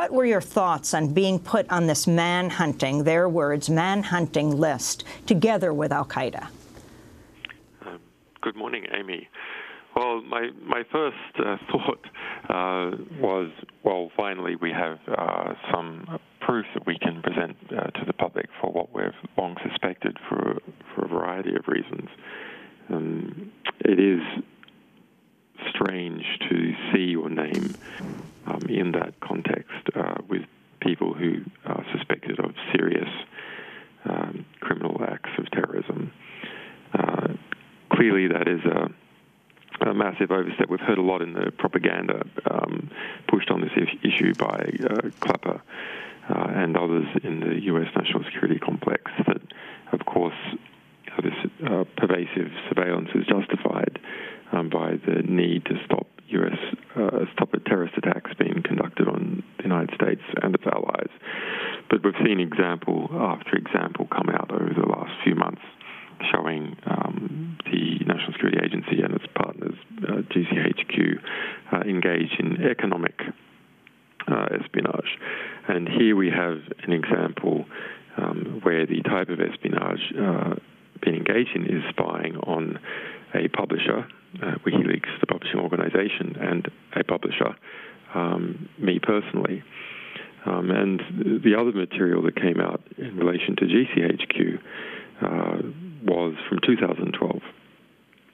What were your thoughts on being put on this man-hunting, their words, man-hunting list, together with al-Qaeda? Good morning, Amy. Well, my first thought was, well, finally we have some proof that we can present to the public for what we've long suspected for a variety of reasons. It is strange to see your name in that context with people who are suspected of serious criminal acts of terrorism. Clearly, that is a massive overstep. We've heard a lot in the propaganda pushed on this issue by Clapper and others in the U.S. national security complex that, of course, this pervasive surveillance is justified by the need to stop terrorist attacks being conducted on the United States and its allies. But we've seen example after example come out over the last few months showing the National Security Agency and its partners, GCHQ, engage in economic espionage. And here we have an example where the type of espionage being engaged in is spying on a publisher, Wikileaks, the publishing organization, and a publisher, me personally. And the other material that came out in relation to GCHQ was from 2012,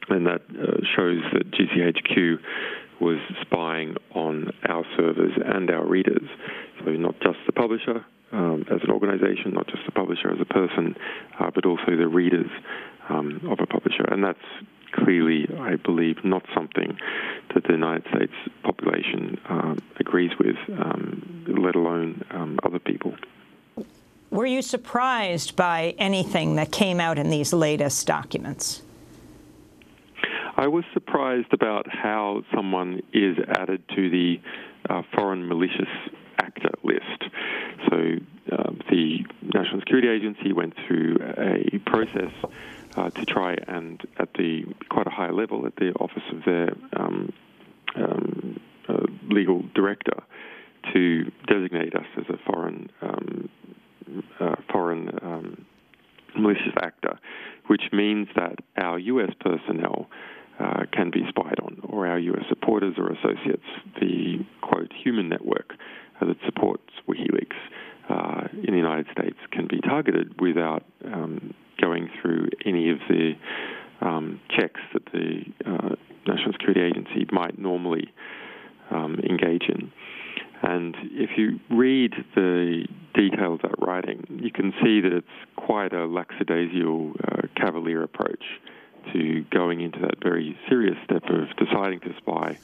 and that shows that GCHQ was spying on our servers and our readers. So not just the publisher as an organization, not just the publisher as a person, but also the readers of a publisher. And that's clearly, I believe, not something that the United States population agrees with, let alone other people. Were you surprised by anything that came out in these latest documents? I was surprised about how someone is added to the foreign malicious actor list. So the National Security Agency went through a process to try and, at quite a high level, at the office of their legal director, to designate us as a foreign malicious actor, which means that our U.S. personnel can be spied on, or our U.S. supporters or associates. The, quote, human network that supports WikiLeaks in the United States can be targeted without going through any of the checks that the National Security Agency might normally engage in. And if you read the detail of that writing, you can see that it's quite a lackadaisical, cavalier approach to going into that very serious step of deciding to spy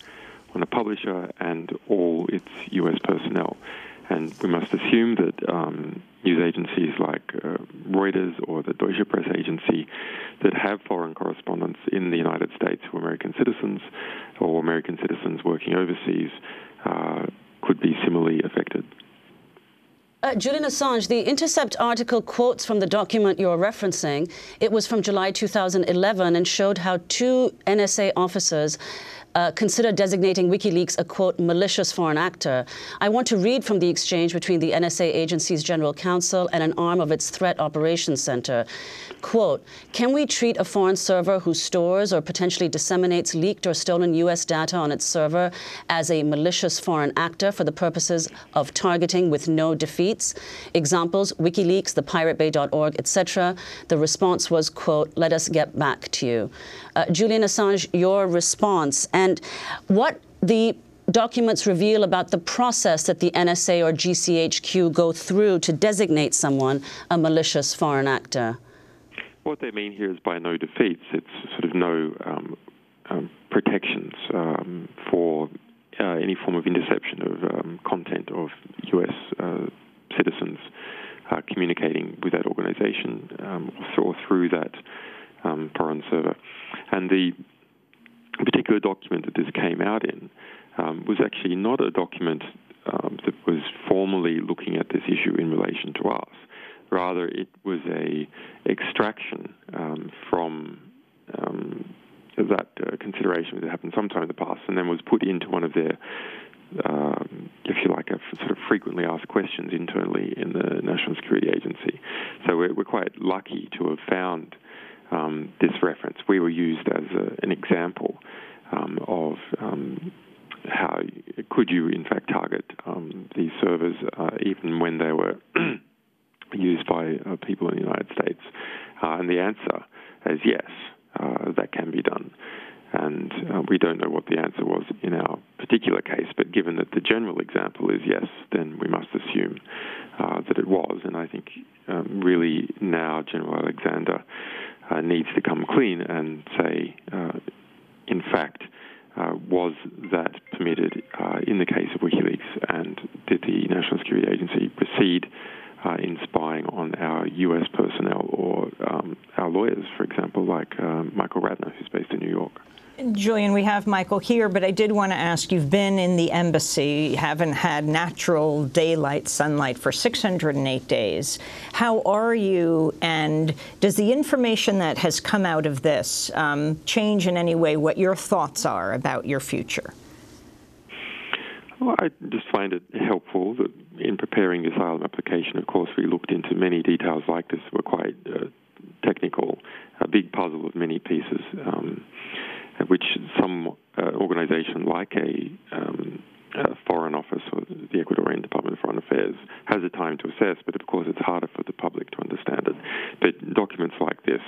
on a publisher and all its U.S. personnel. And we must assume that news agencies like Reuters or the Deutsche Press agency that have foreign correspondents in the United States who are American citizens or American citizens working overseas could be similarly affected. Julian Assange, the Intercept article quotes from the document you're referencing. It was from July 2011 and showed how two NSA officers consider designating WikiLeaks a, quote, malicious foreign actor. I want to read from the exchange between the NSA agency's general counsel and an arm of its Threat Operations Center. Quote, can we treat a foreign server who stores or potentially disseminates leaked or stolen U.S. data on its server as a malicious foreign actor for the purposes of targeting with no defeats? Examples, WikiLeaks, the piratebay.org, etc. The response was, quote, let us get back to you. Julian Assange, your response and what the documents reveal about the process that the NSA or GCHQ go through to designate someone a malicious foreign actor. What they mean here is by no defeats. It's sort of no protections for any form of interception of content of U.S. citizens communicating with that organization or through that foreign server. And the particular document that this came out in was actually not a document that was formally looking at this issue in relation to us. Rather, it was a extraction from that consideration that happened sometime in the past and then was put into one of their, if you like a sort of frequently asked questions internally in the National Security Agency. So we're quite lucky to have found this reference. We were used as an example of how could you, in fact, target these servers even when they were used by people in the United States. And the answer is yes, that can be done. And we don't know what the answer was in our particular case, but given that the general example is yes, then we must assume that it was. And I think really now General Alexander needs to come clean and say, in fact, was that permitted in the case of Wikileaks, and did the National Security Agency proceed in spying on our U.S. personnel or our lawyers, for example, like Michael Ratner, who's based in New York. Julian, we have Michael here, but I did want to ask, you've been in the embassy, haven't had natural daylight sunlight for 608 days. How are you, and does the information that has come out of this change in any way what your thoughts are about your future? Well, I just find it helpful that in preparing the asylum application, of course, we looked into many details like this that were quite technical, a big puzzle of many pieces, which some organization like a Foreign Office or the Ecuadorian Department of Foreign Affairs has a time to assess, but of course it's harder for the public to understand it. But documents like this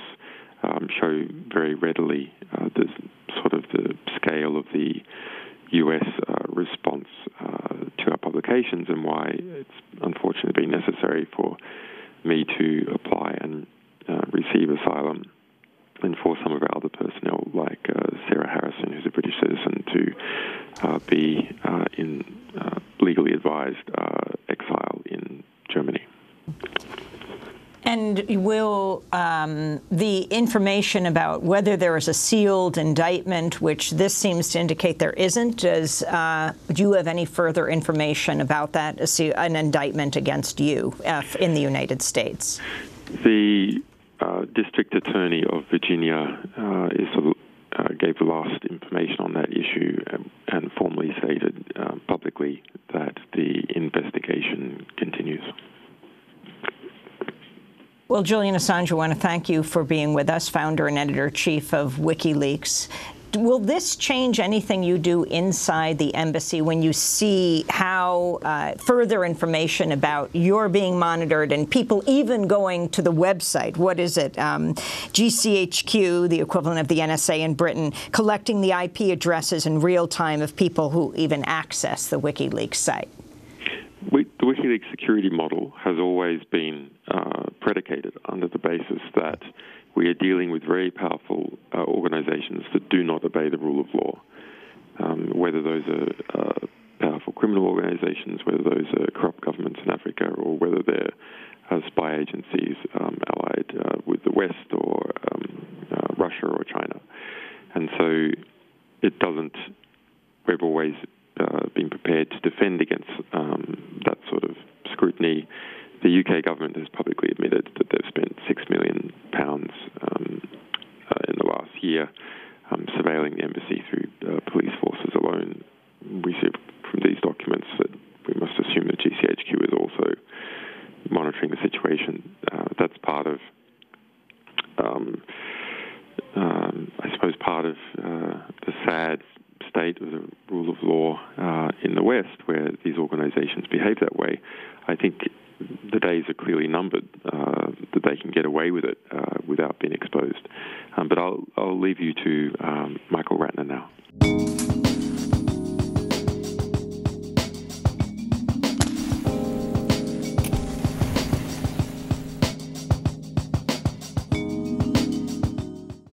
show very readily the sort of the scale of the U.S. response to our publications and why it's unfortunately been necessary for me to apply and receive asylum, and for some of our other personnel, like Sarah Harrison, who's a British citizen, to be in legally advised exile in Germany. And will the information about whether there is a sealed indictment, which this seems to indicate there isn't, do you have any further information about that, an indictment against you in the United States? The District Attorney of Virginia gave the last information on that issue and formally stated publicly that the investigation continues. Well, Julian Assange, I want to thank you for being with us, founder and editor-in-chief of Wikileaks. Will this change anything you do inside the embassy when you see how further information about you're being monitored and people even going to the website? What is it? GCHQ, the equivalent of the NSA in Britain, collecting the IP addresses in real time of people who even access the Wikileaks site? The Wikileaks security model has always been predicated under the basis that we are dealing with very powerful organizations that do not obey the rule of law, whether those are powerful criminal organizations, whether those are corrupt governments in Africa, or whether they're spy agencies allied with the West or Russia or China. And so it doesn't, we've always been prepared to defend against that sort of scrutiny. The UK government has publicly admitted that they've spent £6 million in the last year surveilling the embassy through police forces alone. We see from these documents that we must assume that GCHQ is also monitoring the situation. That's part of, I suppose, part of the sad state of the rule of law in the West, where these organizations behave that way. I think the days are clearly numbered that they can get away with it without being exposed. But I'll leave you to Michael Ratner now.